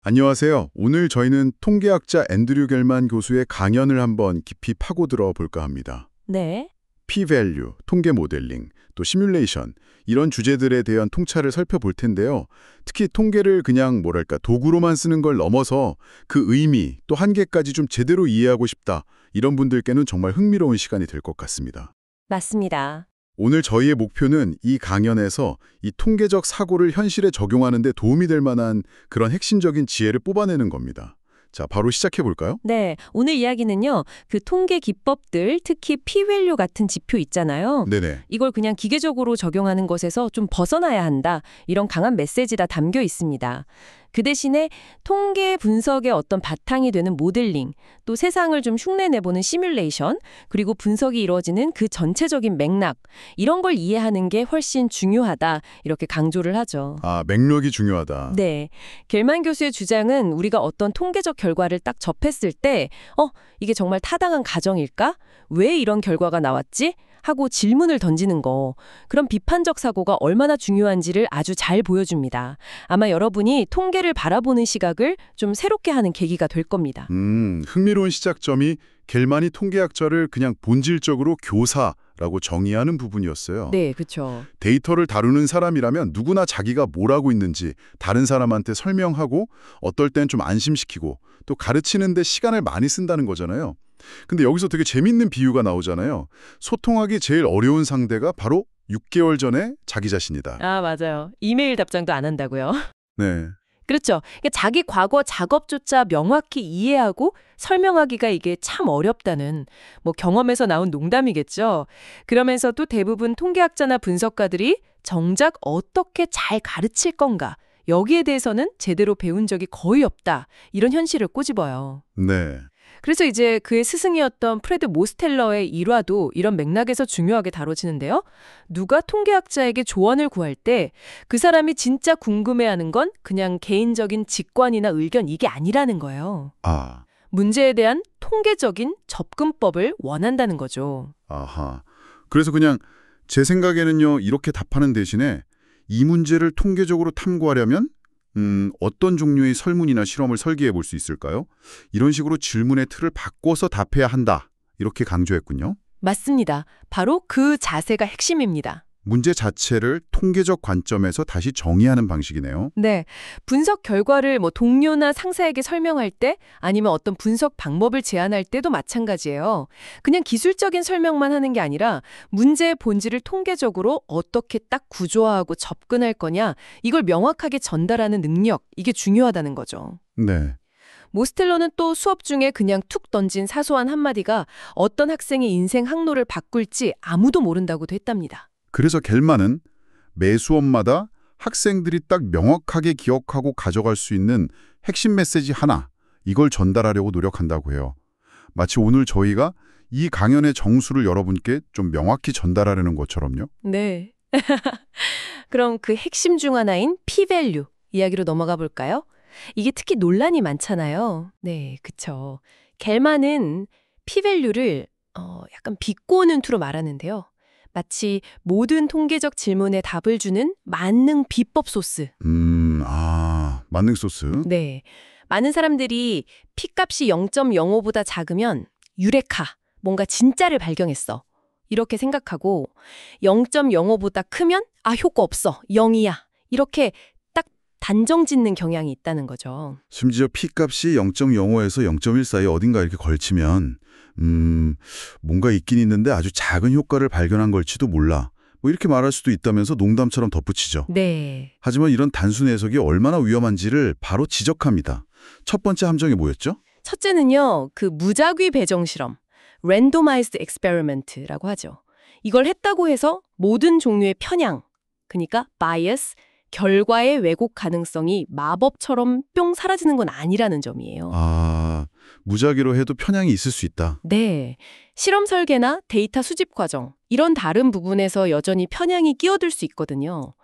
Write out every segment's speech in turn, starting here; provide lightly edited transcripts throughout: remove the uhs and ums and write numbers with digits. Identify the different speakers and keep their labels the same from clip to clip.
Speaker 1: 안녕하세요. 오늘 저희는 통계학자 앤드류 겔만 교수의 강연을 한번 깊이 파고들어 볼까 합니다.
Speaker 2: 네.
Speaker 1: p-value, 통계 모델링, 또 시뮬레이션 이런 주제들에 대한 통찰을 살펴볼 텐데요. 특히 통계를 그냥 도구로만 쓰는 걸 넘어서 그 의미 또 한계까지 좀 제대로 이해하고 싶다. 이런 분들께는 정말 흥미로운 시간이 될 것 같습니다.
Speaker 2: 맞습니다.
Speaker 1: 오늘 저희의 목표는 이 강연에서 이 통계적 사고를 현실에 적용하는 데 도움이 될 만한 그런 핵심적인 지혜를 뽑아내는 겁니다. 자, 바로 시작해 볼까요?
Speaker 2: 네. 오늘 이야기는요. 그 통계 기법들, 특히 p-value 같은 지표 있잖아요.
Speaker 1: 네네.
Speaker 2: 이걸 그냥 기계적으로 적용하는 것에서 좀 벗어나야 한다. 이런 강한 메시지가 담겨 있습니다. 그 대신에 통계 분석의 어떤 바탕이 되는 모델링, 또 세상을 좀 흉내내보는 시뮬레이션, 그리고 분석이 이루어지는 그 전체적인 맥락, 이런 걸 이해하는 게 훨씬 중요하다. 이렇게 강조를 하죠.
Speaker 1: 아, 맥락이 중요하다.
Speaker 2: 네. 겔만 교수의 주장은 우리가 어떤 통계적 결과를 딱 접했을 때, 이게 정말 타당한 가정일까? 왜 이런 결과가 나왔지? 하고 질문을 던지는 거. 그런 비판적 사고가 얼마나 중요한지를 아주 잘 보여줍니다. 아마 여러분이 통계를 바라보는 시각을 좀 새롭게 하는 계기가 될 겁니다.
Speaker 1: 흥미로운 시작점이 겔만이 통계학자를 그냥 본질적으로 교사라고 정의하는 부분이었어요.
Speaker 2: 네, 그렇죠.
Speaker 1: 데이터를 다루는 사람이라면 누구나 자기가 뭘 하고 있는지 다른 사람한테 설명하고 어떨 땐 좀 안심시키고 또 가르치는 데 시간을 많이 쓴다는 거잖아요. 근데 여기서 되게 재밌는 비유가 나오잖아요. 소통하기 제일 어려운 상대가 바로 6개월 전에 자기 자신이다.
Speaker 2: 아, 맞아요. 이메일 답장도 안 한다고요.
Speaker 1: 네.
Speaker 2: 그렇죠. 그러니까 자기 과거 작업조차 명확히 이해하고 설명하기가 이게 참 어렵다는 경험에서 나온 농담이겠죠. 그러면서도 대부분 통계학자나 분석가들이 정작 어떻게 잘 가르칠 건가, 여기에 대해서는 제대로 배운 적이 거의 없다. 이런 현실을 꼬집어요.
Speaker 1: 네.
Speaker 2: 그래서 이제 그의 스승이었던 프레드 모스텔러의 일화도 이런 맥락에서 중요하게 다뤄지는데요. 누가 통계학자에게 조언을 구할 때 그 사람이 진짜 궁금해하는 건 그냥 개인적인 직관이나 의견 이게 아니라는 거예요.
Speaker 1: 아.
Speaker 2: 문제에 대한 통계적인 접근법을 원한다는 거죠.
Speaker 1: 아하. 그래서 그냥 제 생각에는요, 이렇게 답하는 대신에 이 문제를 통계적으로 탐구하려면 어떤 종류의 설문이나 실험을 설계해 볼 수 있을까요? 이런 식으로 질문의 틀을 바꿔서 답해야 한다. 이렇게 강조했군요.
Speaker 2: 맞습니다. 바로 그 자세가 핵심입니다.
Speaker 1: 문제 자체를 통계적 관점에서 다시 정의하는 방식이네요.
Speaker 2: 네. 분석 결과를 동료나 상사에게 설명할 때 아니면 어떤 분석 방법을 제안할 때도 마찬가지예요. 그냥 기술적인 설명만 하는 게 아니라 문제의 본질을 통계적으로 어떻게 딱 구조화하고 접근할 거냐, 이걸 명확하게 전달하는 능력, 이게 중요하다는 거죠.
Speaker 1: 네.
Speaker 2: 모스텔러는 또 수업 중에 그냥 툭 던진 사소한 한마디가 어떤 학생의 인생 항로를 바꿀지 아무도 모른다고도 했답니다.
Speaker 1: 그래서 겔만은 매 수업마다 학생들이 딱 명확하게 기억하고 가져갈 수 있는 핵심 메시지 하나, 이걸 전달하려고 노력한다고 해요. 마치 오늘 저희가 이 강연의 정수를 여러분께 좀 명확히 전달하려는 것처럼요.
Speaker 2: 네. 그럼 그 핵심 중 하나인 p-value 이야기로 넘어가 볼까요? 이게 특히 논란이 많잖아요. 네, 그쵸. 겔만은 p-value를 약간 비꼬는 투로 말하는데요. 마치 모든 통계적 질문에 답을 주는 만능 비법 소스.
Speaker 1: 만능 소스.
Speaker 2: 네. 많은 사람들이 P값이 0.05보다 작으면 유레카, 뭔가 진짜를 발견했어. 이렇게 생각하고 0.05보다 크면 효과 없어, 0이야. 이렇게 딱 단정 짓는 경향이 있다는 거죠.
Speaker 1: 심지어 P값이 0.05에서 0.1 사이 어딘가 이렇게 걸치면 뭔가 있긴 있는데 아주 작은 효과를 발견한 걸지도 몰라. 이렇게 말할 수도 있다면서 농담처럼 덧붙이죠.
Speaker 2: 네.
Speaker 1: 하지만 이런 단순 해석이 얼마나 위험한지를 바로 지적합니다. 첫 번째 함정이 뭐였죠?
Speaker 2: 첫째는요, 그 무작위 배정 실험, randomized experiment라고 하죠. 이걸 했다고 해서 모든 종류의 편향, 그러니까 bias, 결과의 왜곡 가능성이 마법처럼 뿅 사라지는 건 아니라는 점이에요.
Speaker 1: 무작위로 해도 편향이 있을 수 있다.
Speaker 2: 네. 실험 설계나 데이터 수집 과정, 이런 다른 부분에서 여전히 편향이 끼어들 수 있거든요.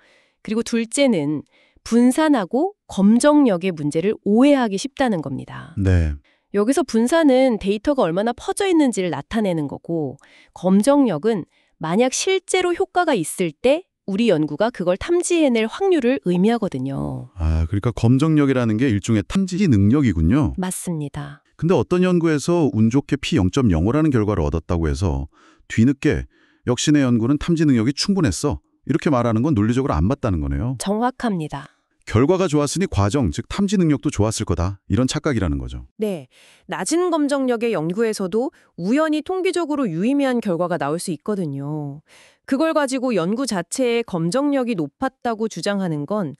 Speaker 2: 그리고 둘째는 분산하고 검정력의 문제를 오해하기 쉽다는 겁니다.
Speaker 1: 네.
Speaker 2: 여기서 분산은 데이터가 얼마나 퍼져 있는지를 나타내는 거고, 검정력은 만약 실제로 효과가 있을 때 우리 연구가 그걸 탐지해낼 확률을 의미하거든요.
Speaker 1: 아, 그러니까 검정력이라는 게 일종의 탐지 능력이군요.
Speaker 2: 맞습니다.
Speaker 1: 근데 어떤 연구에서 운 좋게 P0.05라는 결과를 얻었다고 해서 뒤늦게 역시 내 연구는 탐지 능력이 충분했어. 이렇게 말하는 건 논리적으로 안 맞다는 거네요.
Speaker 2: 정확합니다.
Speaker 1: 결과가 좋았으니 과정, 즉 탐지 능력도 좋았을 거다. 이런 착각이라는 거죠.
Speaker 2: 네, 낮은 검정력의 연구에서도 우연히 통계적으로 유의미한 결과가 나올 수 있거든요. 그걸 가지고 연구 자체의 검정력이 높았다고 주장하는 건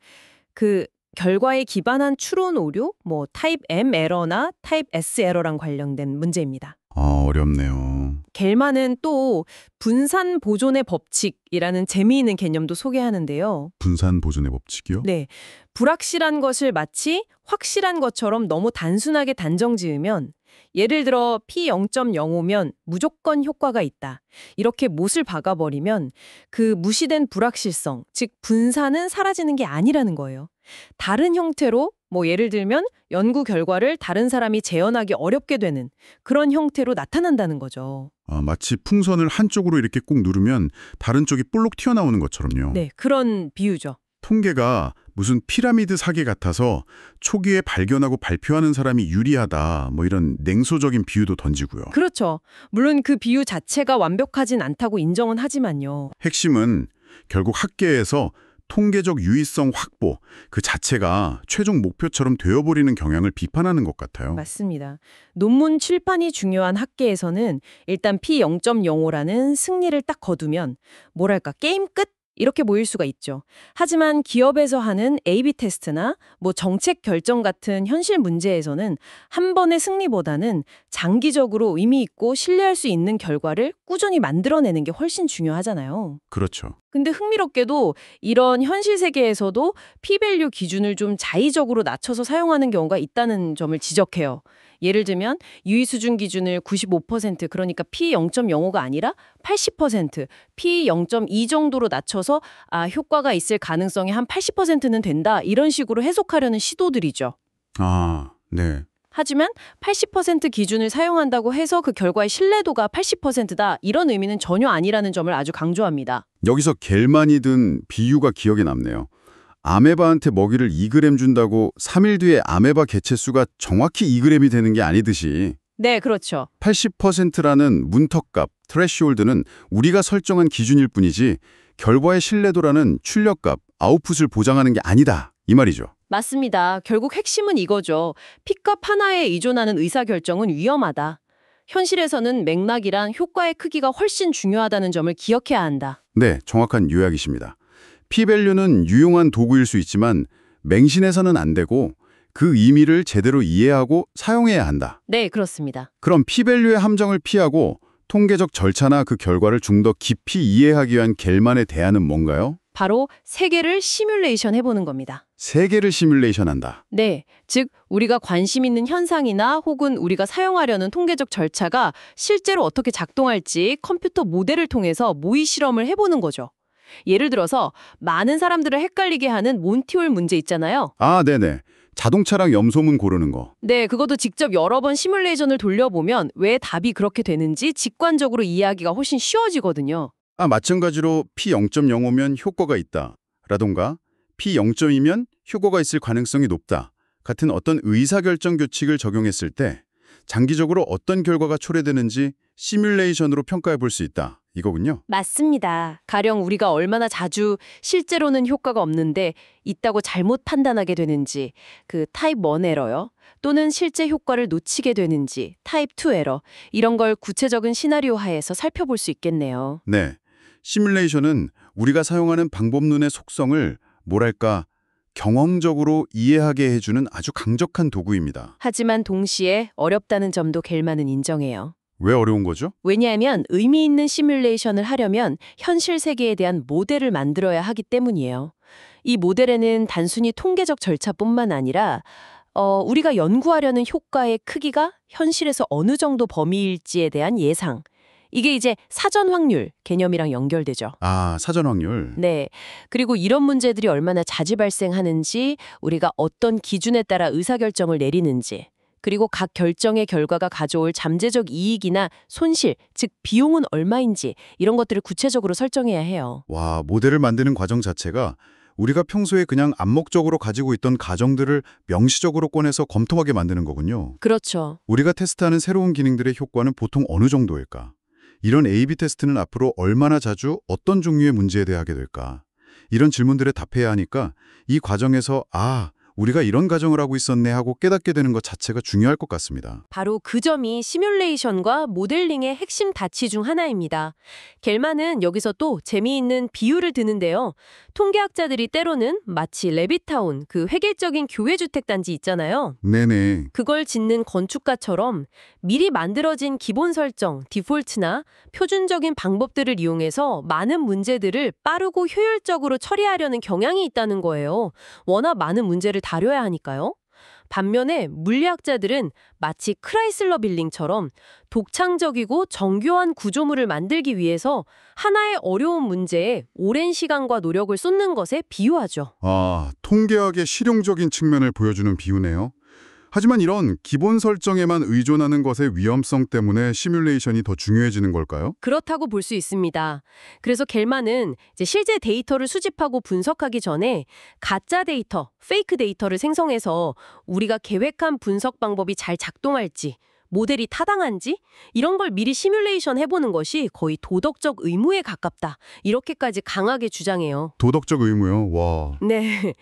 Speaker 2: 그 결과에 기반한 추론 오류, 뭐 타입 M 에러나 타입 S 에러랑 관련된 문제입니다.
Speaker 1: 어렵네요.
Speaker 2: 겔만은 또 분산 보존의 법칙이라는 재미있는 개념도 소개하는데요.
Speaker 1: 분산 보존의 법칙이요?
Speaker 2: 네, 불확실한 것을 마치 확실한 것처럼 너무 단순하게 단정 지으면 예를 들어 P0.05면 무조건 효과가 있다. 이렇게 못을 박아버리면 그 무시된 불확실성, 즉 분산은 사라지는 게 아니라는 거예요. 다른 형태로 뭐 예를 들면 연구 결과를 다른 사람이 재현하기 어렵게 되는 그런 형태로 나타난다는 거죠.
Speaker 1: 마치 풍선을 한쪽으로 이렇게 꾹 누르면 다른 쪽이 볼록 튀어나오는 것처럼요.
Speaker 2: 네, 그런 비유죠.
Speaker 1: 통계가 무슨 피라미드 사계 같아서 초기에 발견하고 발표하는 사람이 유리하다, 뭐 이런 냉소적인 비유도 던지고요.
Speaker 2: 그렇죠. 물론 그 비유 자체가 완벽하진 않다고 인정은 하지만요.
Speaker 1: 핵심은 결국 학계에서 통계적 유의성 확보, 그 자체가 최종 목표처럼 되어버리는 경향을 비판하는 것 같아요.
Speaker 2: 맞습니다. 논문 출판이 중요한 학계에서는 일단 P0.05라는 승리를 딱 거두면 뭐랄까 게임 끝? 이렇게 보일 수가 있죠. 하지만 기업에서 하는 A/B 테스트나 뭐 정책 결정 같은 현실 문제에서는 한 번의 승리보다는 장기적으로 의미 있고 신뢰할 수 있는 결과를 꾸준히 만들어내는 게 훨씬 중요하잖아요.
Speaker 1: 그렇죠.
Speaker 2: 근데 흥미롭게도 이런 현실 세계에서도 P-밸류 기준을 좀 자의적으로 낮춰서 사용하는 경우가 있다는 점을 지적해요. 예를 들면 유의 수준 기준을 95% 그러니까 P0.05가 아니라 80% P0.2 정도로 낮춰서 효과가 있을 가능성이 한 80%는 된다 이런 식으로 해석하려는 시도들이죠.
Speaker 1: 네.
Speaker 2: 하지만 80% 기준을 사용한다고 해서 그 결과의 신뢰도가 80%다 이런 의미는 전혀 아니라는 점을 아주 강조합니다.
Speaker 1: 여기서 겔만이 든 비유가 기억에 남네요. 아메바한테 먹이를 2g 준다고 3일 뒤에 아메바 개체수가 정확히 2g이 되는 게 아니듯이
Speaker 2: 네, 그렇죠.
Speaker 1: 80%라는 문턱값, 트래시홀드는 우리가 설정한 기준일 뿐이지 결과의 신뢰도라는 출력값, 아웃풋을 보장하는 게 아니다. 이 말이죠.
Speaker 2: 맞습니다. 결국 핵심은 이거죠. P값 하나에 의존하는 의사결정은 위험하다. 현실에서는 맥락이란 효과의 크기가 훨씬 중요하다는 점을 기억해야 한다.
Speaker 1: 네, 정확한 요약이십니다. P-밸류는 유용한 도구일 수 있지만 맹신해서는 안 되고 그 의미를 제대로 이해하고 사용해야 한다.
Speaker 2: 네, 그렇습니다.
Speaker 1: 그럼 P-밸류의 함정을 피하고 통계적 절차나 그 결과를 좀 더 깊이 이해하기 위한 겔만의 대안은 뭔가요?
Speaker 2: 바로 세계를 시뮬레이션 해보는 겁니다.
Speaker 1: 세계를 시뮬레이션한다.
Speaker 2: 네, 즉 우리가 관심 있는 현상이나 혹은 우리가 사용하려는 통계적 절차가 실제로 어떻게 작동할지 컴퓨터 모델을 통해서 모의 실험을 해보는 거죠. 예를 들어서 많은 사람들을 헷갈리게 하는 몬티올 문제 있잖아요.
Speaker 1: 네네. 자동차랑 염소문 고르는 거.
Speaker 2: 네, 그것도 직접 여러 번 시뮬레이션을 돌려보면 왜 답이 그렇게 되는지 직관적으로 이해하기가 훨씬 쉬워지거든요.
Speaker 1: 마찬가지로 P0.05면 효과가 있다. 라던가 P0.2면 효과가 있을 가능성이 높다. 같은 어떤 의사결정 규칙을 적용했을 때 장기적으로 어떤 결과가 초래되는지 시뮬레이션으로 평가해 볼 수 있다. 이거군요.
Speaker 2: 맞습니다. 가령 우리가 얼마나 자주 실제로는 효과가 없는데 있다고 잘못 판단하게 되는지 그 타입 1 에러요. 또는 실제 효과를 놓치게 되는지 타입 2 에러. 이런 걸 구체적인 시나리오 하에서 살펴볼 수 있겠네요.
Speaker 1: 네. 시뮬레이션은 우리가 사용하는 방법론의 속성을 뭐랄까 경험적으로 이해하게 해주는 아주 강력한 도구입니다.
Speaker 2: 하지만 동시에 어렵다는 점도 겔만은 인정해요.
Speaker 1: 왜 어려운 거죠?
Speaker 2: 왜냐하면 의미 있는 시뮬레이션을 하려면 현실 세계에 대한 모델을 만들어야 하기 때문이에요. 이 모델에는 단순히 통계적 절차뿐만 아니라 우리가 연구하려는 효과의 크기가 현실에서 어느 정도 범위일지에 대한 예상, 이게 이제 사전 확률 개념이랑 연결되죠.
Speaker 1: 사전 확률.
Speaker 2: 네. 그리고 이런 문제들이 얼마나 자주 발생하는지, 우리가 어떤 기준에 따라 의사결정을 내리는지, 그리고 각 결정의 결과가 가져올 잠재적 이익이나 손실, 즉 비용은 얼마인지 이런 것들을 구체적으로 설정해야 해요.
Speaker 1: 와, 모델을 만드는 과정 자체가 우리가 평소에 그냥 암묵적으로 가지고 있던 가정들을 명시적으로 꺼내서 검토하게 만드는 거군요.
Speaker 2: 그렇죠.
Speaker 1: 우리가 테스트하는 새로운 기능들의 효과는 보통 어느 정도일까? 이런 A/B 테스트는 앞으로 얼마나 자주 어떤 종류의 문제에 대하게 될까? 이런 질문들에 답해야 하니까 이 과정에서 우리가 이런 가정을 하고 있었네 하고 깨닫게 되는 것 자체가 중요할 것 같습니다.
Speaker 2: 바로 그 점이 시뮬레이션과 모델링의 핵심 가치 중 하나입니다. 겔만은 여기서 또 재미있는 비유를 드는데요. 통계학자들이 때로는 마치 레비타운, 그 획일적인 교외주택단지 있잖아요.
Speaker 1: 네네.
Speaker 2: 그걸 짓는 건축가처럼 미리 만들어진 기본 설정, 디폴트나 표준적인 방법들을 이용해서 많은 문제들을 빠르고 효율적으로 처리하려는 경향이 있다는 거예요. 워낙 많은 문제를 다뤄야 하니까요. 반면에 물리학자들은 마치 크라이슬러 빌딩처럼 독창적이고 정교한 구조물을 만들기 위해서 하나의 어려운 문제에 오랜 시간과 노력을 쏟는 것에 비유하죠.
Speaker 1: 통계학의 실용적인 측면을 보여주는 비유네요. 하지만 이런 기본 설정에만 의존하는 것의 위험성 때문에 시뮬레이션이 더 중요해지는 걸까요?
Speaker 2: 그렇다고 볼 수 있습니다. 그래서 겔만은 이제 실제 데이터를 수집하고 분석하기 전에 가짜 데이터, 페이크 데이터를 생성해서 우리가 계획한 분석 방법이 잘 작동할지, 모델이 타당한지 이런 걸 미리 시뮬레이션 해보는 것이 거의 도덕적 의무에 가깝다. 이렇게까지 강하게 주장해요.
Speaker 1: 도덕적 의무요? 와.
Speaker 2: 네.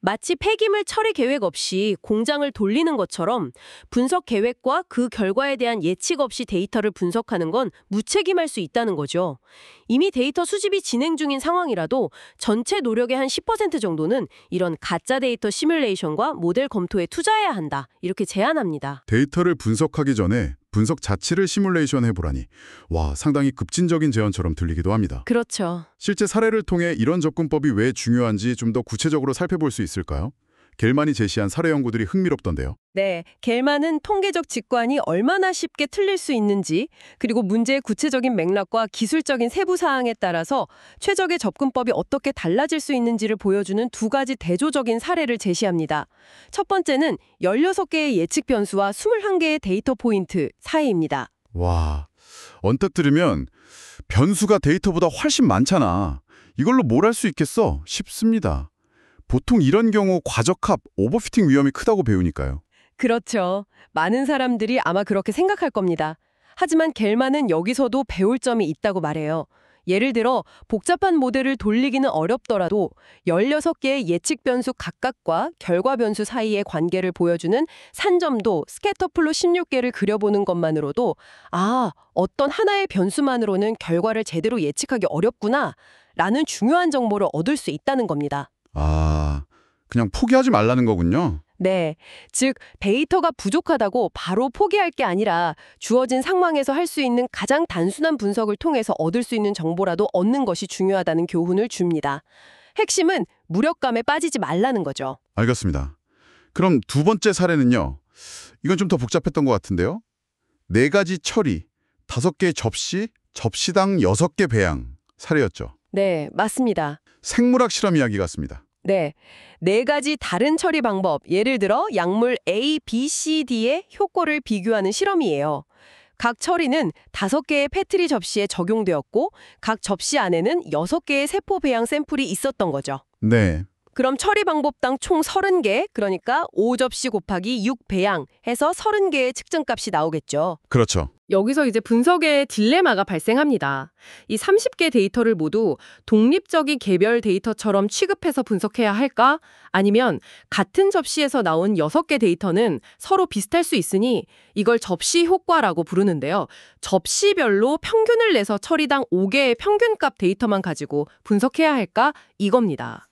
Speaker 2: 마치 폐기물 처리 계획 없이 공장을 돌리는 것처럼 분석 계획과 그 결과에 대한 예측 없이 데이터를 분석하는 건 무책임할 수 있다는 거죠. 이미 데이터 수집이 진행 중인 상황이라도 전체 노력의 한 10% 정도는 이런 가짜 데이터 시뮬레이션과 모델 검토에 투자해야 한다. 이렇게 제안합니다.
Speaker 1: 데이터를 분석하기 전에 분석 자체를 시뮬레이션 해보라니. 와, 상당히 급진적인 제안처럼 들리기도 합니다.
Speaker 2: 그렇죠.
Speaker 1: 실제 사례를 통해 이런 접근법이 왜 중요한지 좀 더 구체적으로 살펴볼 수 있을까요? 겔만이 제시한 사례 연구들이 흥미롭던데요.
Speaker 2: 네, 겔만은 통계적 직관이 얼마나 쉽게 틀릴 수 있는지, 그리고 문제의 구체적인 맥락과 기술적인 세부 사항에 따라서 최적의 접근법이 어떻게 달라질 수 있는지를 보여주는 두 가지 대조적인 사례를 제시합니다. 첫 번째는 16개의 예측 변수와 21개의 데이터 포인트 사이입니다.
Speaker 1: 와, 언뜻 들으면 변수가 데이터보다 훨씬 많잖아. 이걸로 뭘 할 수 있겠어? 싶습니다. 보통 이런 경우 과적합, 오버피팅 위험이 크다고 배우니까요.
Speaker 2: 그렇죠. 많은 사람들이 아마 그렇게 생각할 겁니다. 하지만 겔만은 여기서도 배울 점이 있다고 말해요. 예를 들어 복잡한 모델을 돌리기는 어렵더라도 16개의 예측 변수 각각과 결과 변수 사이의 관계를 보여주는 산점도 스캐터플롯 16개를 그려보는 것만으로도 어떤 하나의 변수만으로는 결과를 제대로 예측하기 어렵구나 라는 중요한 정보를 얻을 수 있다는 겁니다.
Speaker 1: 그냥 포기하지 말라는 거군요.
Speaker 2: 네, 즉 데이터가 부족하다고 바로 포기할 게 아니라 주어진 상황에서 할 수 있는 가장 단순한 분석을 통해서 얻을 수 있는 정보라도 얻는 것이 중요하다는 교훈을 줍니다. 핵심은 무력감에 빠지지 말라는 거죠.
Speaker 1: 알겠습니다. 그럼 두 번째 사례는요. 이건 좀 더 복잡했던 것 같은데요. 4가지 처리, 5개 접시, 접시당 6개 배양 사례였죠.
Speaker 2: 네, 맞습니다.
Speaker 1: 생물학 실험 이야기 같습니다.
Speaker 2: 네, 4가지 다른 처리 방법, 예를 들어 약물 A, B, C, D의 효과를 비교하는 실험이에요. 각 처리는 5개의 페트리 접시에 적용되었고 각 접시 안에는 6개의 세포 배양 샘플이 있었던 거죠.
Speaker 1: 네.
Speaker 2: 그럼 처리 방법당 총 30개, 그러니까 5접시 곱하기 6 배양 해서 30개의 측정값이 나오겠죠.
Speaker 1: 그렇죠.
Speaker 2: 여기서 이제 분석의 딜레마가 발생합니다. 이 30개 데이터를 모두 독립적인 개별 데이터처럼 취급해서 분석해야 할까? 아니면 같은 접시에서 나온 6개 데이터는 서로 비슷할 수 있으니 이걸 접시 효과라고 부르는데요. 접시별로 평균을 내서 처리당 5개의 평균값 데이터만 가지고 분석해야 할까? 이겁니다.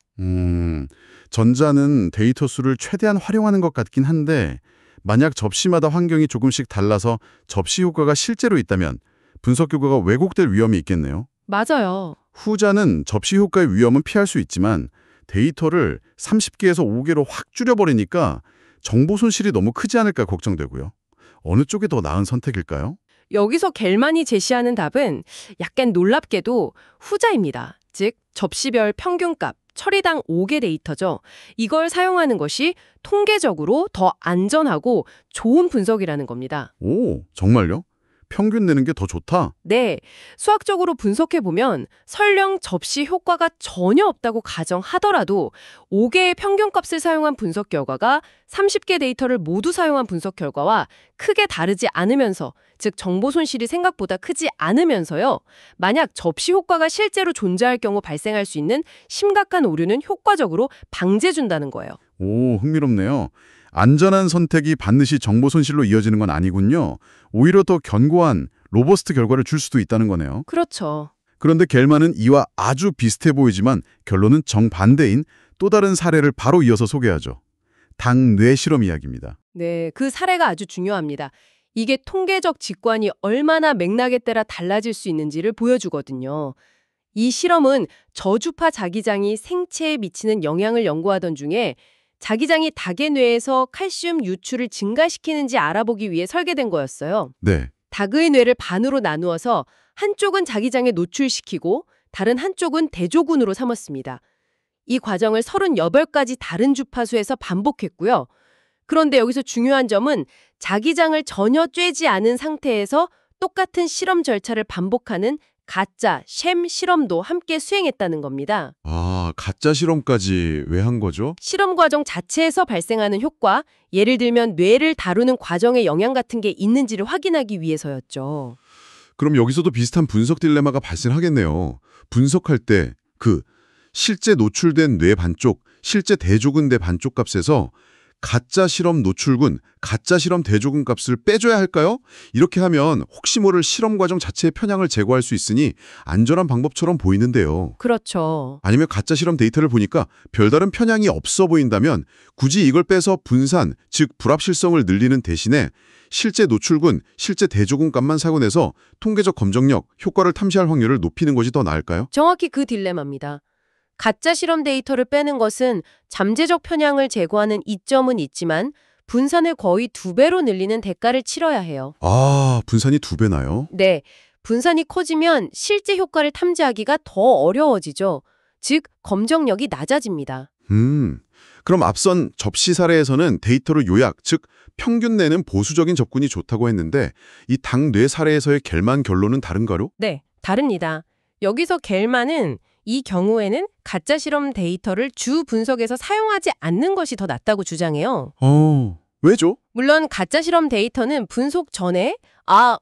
Speaker 1: 전자는 데이터 수를 최대한 활용하는 것 같긴 한데 만약 접시마다 환경이 조금씩 달라서 접시 효과가 실제로 있다면 분석 결과가 왜곡될 위험이 있겠네요.
Speaker 2: 맞아요.
Speaker 1: 후자는 접시 효과의 위험은 피할 수 있지만 데이터를 30개에서 5개로 확 줄여버리니까 정보 손실이 너무 크지 않을까 걱정되고요. 어느 쪽이 더 나은 선택일까요?
Speaker 2: 여기서 겔만이 제시하는 답은 약간 놀랍게도 후자입니다. 즉 접시별 평균값, 처리당 5개 데이터죠. 이걸 사용하는 것이 통계적으로 더 안전하고 좋은 분석이라는 겁니다.
Speaker 1: 오, 정말요? 평균 내는 게 더 좋다?
Speaker 2: 네, 수학적으로 분석해보면 설령 접시 효과가 전혀 없다고 가정하더라도 5개의 평균값을 사용한 분석 결과가 30개 데이터를 모두 사용한 분석 결과와 크게 다르지 않으면서, 즉 정보 손실이 생각보다 크지 않으면서요. 만약 접시 효과가 실제로 존재할 경우 발생할 수 있는 심각한 오류는 효과적으로 방지해준다는 거예요.
Speaker 1: 오, 흥미롭네요. 안전한 선택이 반드시 정보 손실로 이어지는 건 아니군요. 오히려 더 견고한 로버스트 결과를 줄 수도 있다는 거네요.
Speaker 2: 그렇죠.
Speaker 1: 그런데 겔만은 이와 아주 비슷해 보이지만 결론은 정반대인 또 다른 사례를 바로 이어서 소개하죠. 당뇌 실험 이야기입니다.
Speaker 2: 네, 그 사례가 아주 중요합니다. 이게 통계적 직관이 얼마나 맥락에 따라 달라질 수 있는지를 보여주거든요. 이 실험은 저주파 자기장이 생체에 미치는 영향을 연구하던 중에 자기장이 닭의 뇌에서 칼슘 유출을 증가시키는지 알아보기 위해 설계된 거였어요.
Speaker 1: 네.
Speaker 2: 닭의 뇌를 반으로 나누어서 한쪽은 자기장에 노출시키고 다른 한쪽은 대조군으로 삼았습니다. 이 과정을 38가지 다른 주파수에서 반복했고요. 그런데 여기서 중요한 점은 자기장을 전혀 쬐지 않은 상태에서 똑같은 실험 절차를 반복하는 가짜 샘 실험도 함께 수행했다는 겁니다.
Speaker 1: 아, 가짜 실험까지 왜 한 거죠?
Speaker 2: 실험 과정 자체에서 발생하는 효과, 예를 들면 뇌를 다루는 과정에 영향 같은 게 있는지를 확인하기 위해서였죠.
Speaker 1: 그럼 여기서도 비슷한 분석 딜레마가 발생하겠네요. 분석할 때 실제 노출된 뇌 반쪽, 실제 대조군 뇌 반쪽 값에서 가짜 실험 노출군, 가짜 실험 대조군 값을 빼줘야 할까요? 이렇게 하면 혹시 모를 실험 과정 자체의 편향을 제거할 수 있으니 안전한 방법처럼 보이는데요.
Speaker 2: 그렇죠.
Speaker 1: 아니면 가짜 실험 데이터를 보니까 별다른 편향이 없어 보인다면 굳이 이걸 빼서 분산, 즉 불합실성을 늘리는 대신에 실제 노출군, 실제 대조군 값만 사용해서 통계적 검정력, 효과를 탐지할 확률을 높이는 것이 더 나을까요?
Speaker 2: 정확히 그 딜레마입니다. 가짜 실험 데이터를 빼는 것은 잠재적 편향을 제거하는 이점은 있지만 분산을 거의 2배로 늘리는 대가를 치러야 해요.
Speaker 1: 아, 분산이 2배나요?
Speaker 2: 네, 분산이 커지면 실제 효과를 탐지하기가 더 어려워지죠. 즉, 검정력이 낮아집니다.
Speaker 1: 그럼 앞선 접시 사례에서는 데이터를 요약, 즉 평균 내는 보수적인 접근이 좋다고 했는데 이 당뇌 사례에서의 겔만 결론은 다른가요?
Speaker 2: 네, 다릅니다. 여기서 겔만은 이 경우에는 가짜 실험 데이터를 주 분석에서 사용하지 않는 것이 더 낫다고 주장해요.
Speaker 1: 왜죠?
Speaker 2: 물론 가짜 실험 데이터는 분석 전에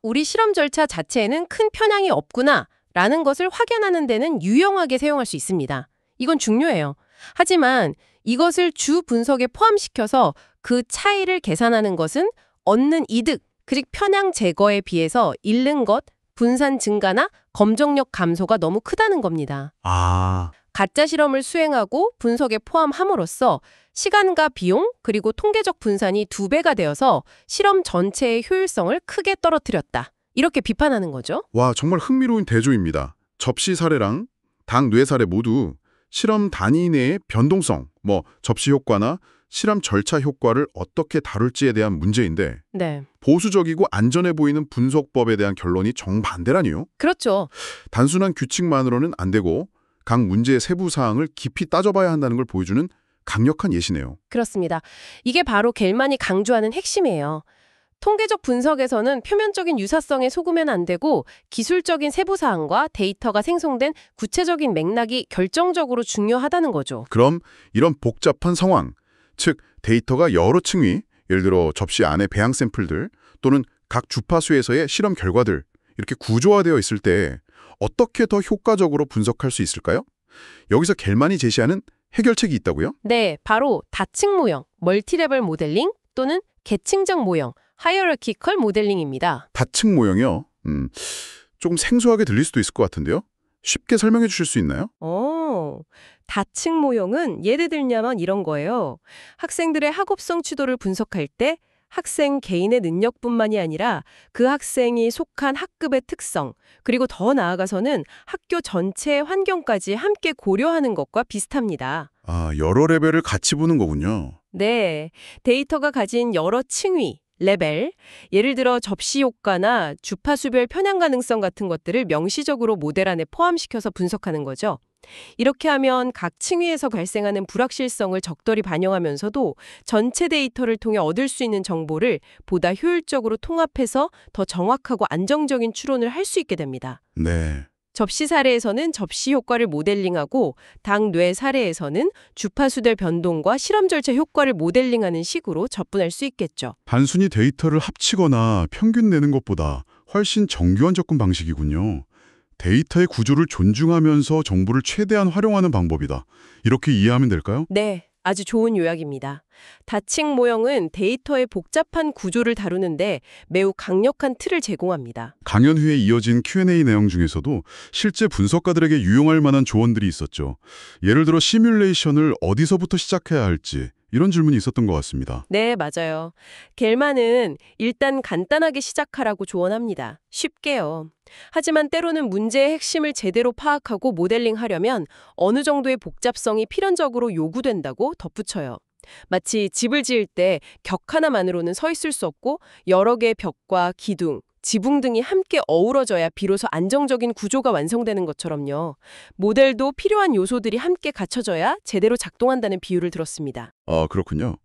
Speaker 2: 우리 실험 절차 자체에는 큰 편향이 없구나 라는 것을 확인하는 데는 유용하게 사용할 수 있습니다. 이건 중요해요. 하지만 이것을 주 분석에 포함시켜서 그 차이를 계산하는 것은 얻는 이득, 즉 편향 제거에 비해서 잃는 것, 분산 증가나 검정력 감소가 너무 크다는 겁니다. 가짜 실험을 수행하고 분석에 포함함으로써 시간과 비용 그리고 통계적 분산이 2배가 되어서 실험 전체의 효율성을 크게 떨어뜨렸다. 이렇게 비판하는 거죠.
Speaker 1: 와, 정말 흥미로운 대조입니다. 접시 사례랑 당뇌 사례 모두 실험 단위 내의 변동성, 접시 효과나 실험 절차 효과를 어떻게 다룰지에 대한 문제인데
Speaker 2: 네.
Speaker 1: 보수적이고 안전해 보이는 분석법에 대한 결론이 정반대라니요.
Speaker 2: 그렇죠.
Speaker 1: 단순한 규칙만으로는 안 되고 각 문제의 세부 사항을 깊이 따져봐야 한다는 걸 보여주는 강력한 예시네요.
Speaker 2: 그렇습니다. 이게 바로 겔만이 강조하는 핵심이에요. 통계적 분석에서는 표면적인 유사성에 속으면 안 되고 기술적인 세부사항과 데이터가 생성된 구체적인 맥락이 결정적으로 중요하다는 거죠.
Speaker 1: 그럼 이런 복잡한 상황, 즉 데이터가 여러 층위, 예를 들어 접시 안에 배양 샘플들 또는 각 주파수에서의 실험 결과들 이렇게 구조화되어 있을 때 어떻게 더 효과적으로 분석할 수 있을까요? 여기서 겔만이 제시하는 해결책이 있다고요?
Speaker 2: 네, 바로 다층 모형, 멀티레벨 모델링 또는 계층적 모형, 하이어러키컬 모델링입니다.
Speaker 1: 다층 모형이요? 조금 생소하게 들릴 수도 있을 것 같은데요? 쉽게 설명해 주실 수 있나요?
Speaker 2: 다층 모형은 예를 들냐면 이런 거예요. 학생들의 학업성 취도를 분석할 때 학생 개인의 능력뿐만이 아니라 그 학생이 속한 학급의 특성, 그리고 더 나아가서는 학교 전체의 환경까지 함께 고려하는 것과 비슷합니다.
Speaker 1: 여러 레벨을 같이 보는 거군요.
Speaker 2: 네, 데이터가 가진 여러 층위, 레벨, 예를 들어 접시 효과나 주파수별 편향 가능성 같은 것들을 명시적으로 모델 안에 포함시켜서 분석하는 거죠. 이렇게 하면 각 층위에서 발생하는 불확실성을 적절히 반영하면서도 전체 데이터를 통해 얻을 수 있는 정보를 보다 효율적으로 통합해서 더 정확하고 안정적인 추론을 할 수 있게 됩니다.
Speaker 1: 네.
Speaker 2: 접시 사례에서는 접시 효과를 모델링하고 당 뇌 사례에서는 주파수들 변동과 실험 절차 효과를 모델링하는 식으로 접근할 수 있겠죠.
Speaker 1: 단순히 데이터를 합치거나 평균 내는 것보다 훨씬 정교한 접근 방식이군요. 데이터의 구조를 존중하면서 정보를 최대한 활용하는 방법이다. 이렇게 이해하면 될까요?
Speaker 2: 네, 아주 좋은 요약입니다. 다층 모형은 데이터의 복잡한 구조를 다루는데 매우 강력한 틀을 제공합니다.
Speaker 1: 강연 후에 이어진 Q&A 내용 중에서도 실제 분석가들에게 유용할 만한 조언들이 있었죠. 예를 들어 시뮬레이션을 어디서부터 시작해야 할지 이런 질문이 있었던 것 같습니다.
Speaker 2: 네, 맞아요. 겔만은 일단 간단하게 시작하라고 조언합니다. 쉽게요. 하지만 때로는 문제의 핵심을 제대로 파악하고 모델링하려면 어느 정도의 복잡성이 필연적으로 요구된다고 덧붙여요. 마치 집을 지을 때 격 하나만으로는 서 있을 수 없고 여러 개의 벽과 기둥, 지붕 등이 함께 어우러져야 비로소 안정적인 구조가 완성되는 것처럼요. 모델도 필요한 요소들이 함께 갖춰져야 제대로 작동한다는 비유를 들었습니다.
Speaker 1: 그렇군요.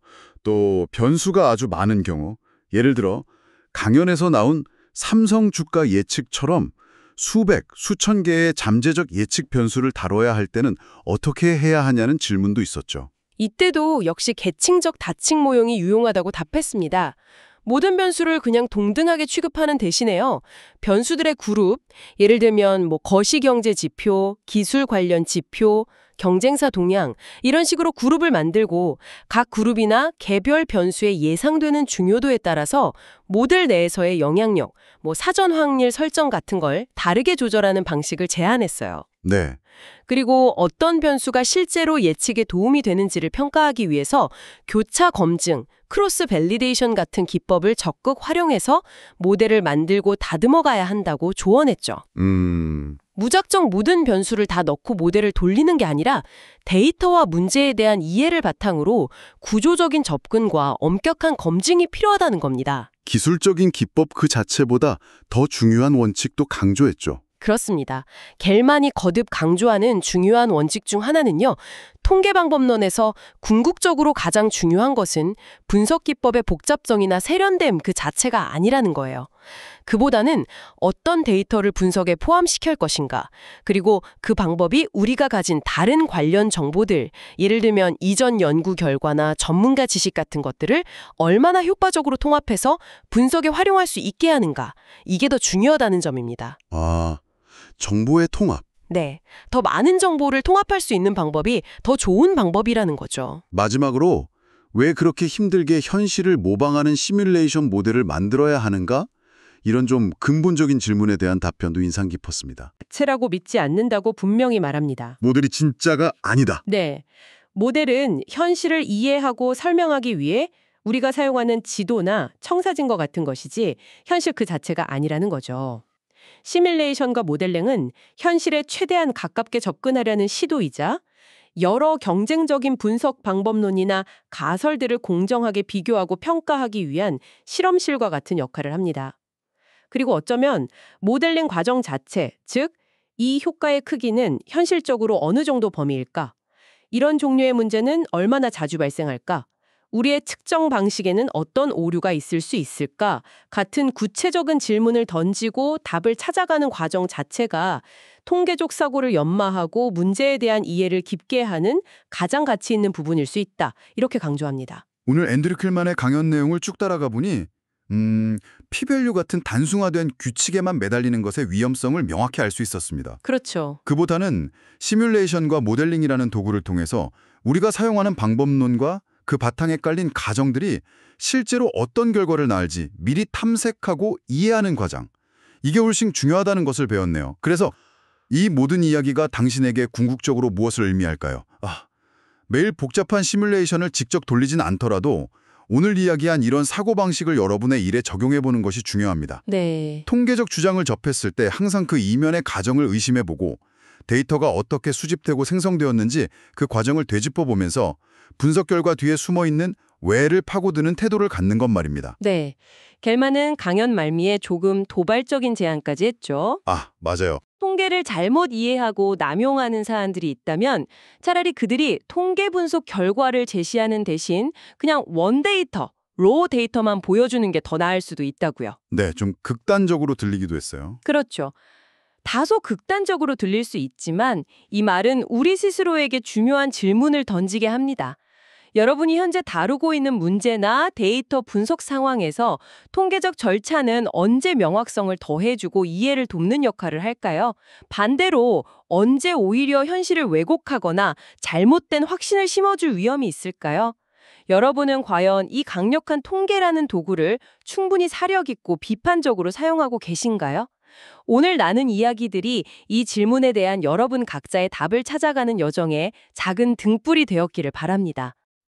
Speaker 1: 또 변수가 아주 많은 경우, 예를 들어 강연에서 나온 삼성 주가 예측처럼 수백, 수천 개의 잠재적 예측 변수를 다뤄야 할 때는 어떻게 해야 하냐는 질문도 있었죠.
Speaker 2: 이때도 역시 계층적 다층 모형이 유용하다고 답했습니다. 모든 변수를 그냥 동등하게 취급하는 대신에요. 변수들의 그룹, 예를 들면 거시경제 지표, 기술 관련 지표, 경쟁사 동향 이런 식으로 그룹을 만들고 각 그룹이나 개별 변수의 예상되는 중요도에 따라서 모델 내에서의 영향력, 사전 확률 설정 같은 걸 다르게 조절하는 방식을 제안했어요.
Speaker 1: 네.
Speaker 2: 그리고 어떤 변수가 실제로 예측에 도움이 되는지를 평가하기 위해서 교차 검증, 크로스 밸리데이션 같은 기법을 적극 활용해서 모델을 만들고 다듬어 가야 한다고 조언했죠. 무작정 모든 변수를 다 넣고 모델을 돌리는 게 아니라 데이터와 문제에 대한 이해를 바탕으로 구조적인 접근과 엄격한 검증이 필요하다는 겁니다.
Speaker 1: 기술적인 기법 그 자체보다 더 중요한 원칙도 강조했죠.
Speaker 2: 그렇습니다. 겔만이 거듭 강조하는 중요한 원칙 중 하나는요. 통계방법론에서 궁극적으로 가장 중요한 것은 분석 기법의 복잡성이나 세련됨 그 자체가 아니라는 거예요. 그보다는 어떤 데이터를 분석에 포함시킬 것인가, 그리고 그 방법이 우리가 가진 다른 관련 정보들, 예를 들면 이전 연구 결과나 전문가 지식 같은 것들을 얼마나 효과적으로 통합해서 분석에 활용할 수 있게 하는가, 이게 더 중요하다는 점입니다.
Speaker 1: 정보의 통합.
Speaker 2: 네, 더 많은 정보를 통합할 수 있는 방법이 더 좋은 방법이라는 거죠.
Speaker 1: 마지막으로 왜 그렇게 힘들게 현실을 모방하는 시뮬레이션 모델을 만들어야 하는가? 이런 좀 근본적인 질문에 대한 답변도 인상 깊었습니다.
Speaker 2: 자체라고 믿지 않는다고 분명히 말합니다.
Speaker 1: 모델이 진짜가 아니다.
Speaker 2: 네, 모델은 현실을 이해하고 설명하기 위해 우리가 사용하는 지도나 청사진과 같은 것이지 현실 그 자체가 아니라는 거죠. 시뮬레이션과 모델링은 현실에 최대한 가깝게 접근하려는 시도이자 여러 경쟁적인 분석 방법론이나 가설들을 공정하게 비교하고 평가하기 위한 실험실과 같은 역할을 합니다. 그리고 어쩌면 모델링 과정 자체, 즉 이 효과의 크기는 현실적으로 어느 정도 범위일까? 이런 종류의 문제는 얼마나 자주 발생할까? 우리의 측정 방식에는 어떤 오류가 있을 수 있을까? 같은 구체적인 질문을 던지고 답을 찾아가는 과정 자체가 통계적 사고를 연마하고 문제에 대한 이해를 깊게 하는 가장 가치 있는 부분일 수 있다. 이렇게 강조합니다.
Speaker 3: 오늘 앤드류 킬만의 강연 내용을 쭉 따라가 보니 P-밸류 같은 단순화된 규칙에만 매달리는 것의 위험성을 명확히 알 수 있었습니다.
Speaker 2: 그렇죠.
Speaker 3: 그보다는 시뮬레이션과 모델링이라는 도구를 통해서 우리가 사용하는 방법론과 그 바탕에 깔린 가정들이 실제로 어떤 결과를 낳을지 미리 탐색하고 이해하는 과정. 이게 훨씬 중요하다는 것을 배웠네요. 그래서 이 모든 이야기가 당신에게 궁극적으로 무엇을 의미할까요? 매일 복잡한 시뮬레이션을 직접 돌리진 않더라도 오늘 이야기한 이런 사고방식을 여러분의 일에 적용해보는 것이 중요합니다.
Speaker 2: 네.
Speaker 3: 통계적 주장을 접했을 때 항상 그 이면의 가정을 의심해보고 데이터가 어떻게 수집되고 생성되었는지 그 과정을 되짚어보면서 분석 결과 뒤에 숨어있는 왜를 파고드는 태도를 갖는 것 말입니다.
Speaker 2: 네. 겔만은 강연 말미에 조금 도발적인 제안까지 했죠.
Speaker 1: 맞아요.
Speaker 2: 통계를 잘못 이해하고 남용하는 사람들이 있다면 차라리 그들이 통계 분석 결과를 제시하는 대신 그냥 원데이터, 로우 데이터만 보여주는 게 더 나을 수도 있다고요.
Speaker 3: 네, 좀 극단적으로 들리기도 했어요.
Speaker 2: 그렇죠. 다소 극단적으로 들릴 수 있지만 이 말은 우리 스스로에게 중요한 질문을 던지게 합니다. 여러분이 현재 다루고 있는 문제나 데이터 분석 상황에서 통계적 절차는 언제 명확성을 더해주고 이해를 돕는 역할을 할까요? 반대로 언제 오히려 현실을 왜곡하거나 잘못된 확신을 심어줄 위험이 있을까요? 여러분은 과연 이 강력한 통계라는 도구를 충분히 사력 있고 비판적으로 사용하고 계신가요? 오늘 나눈 이야기들이 이 질문에 대한 여러분 각자의 답을 찾아가는 여정에 작은 등불이 되었기를 바랍니다.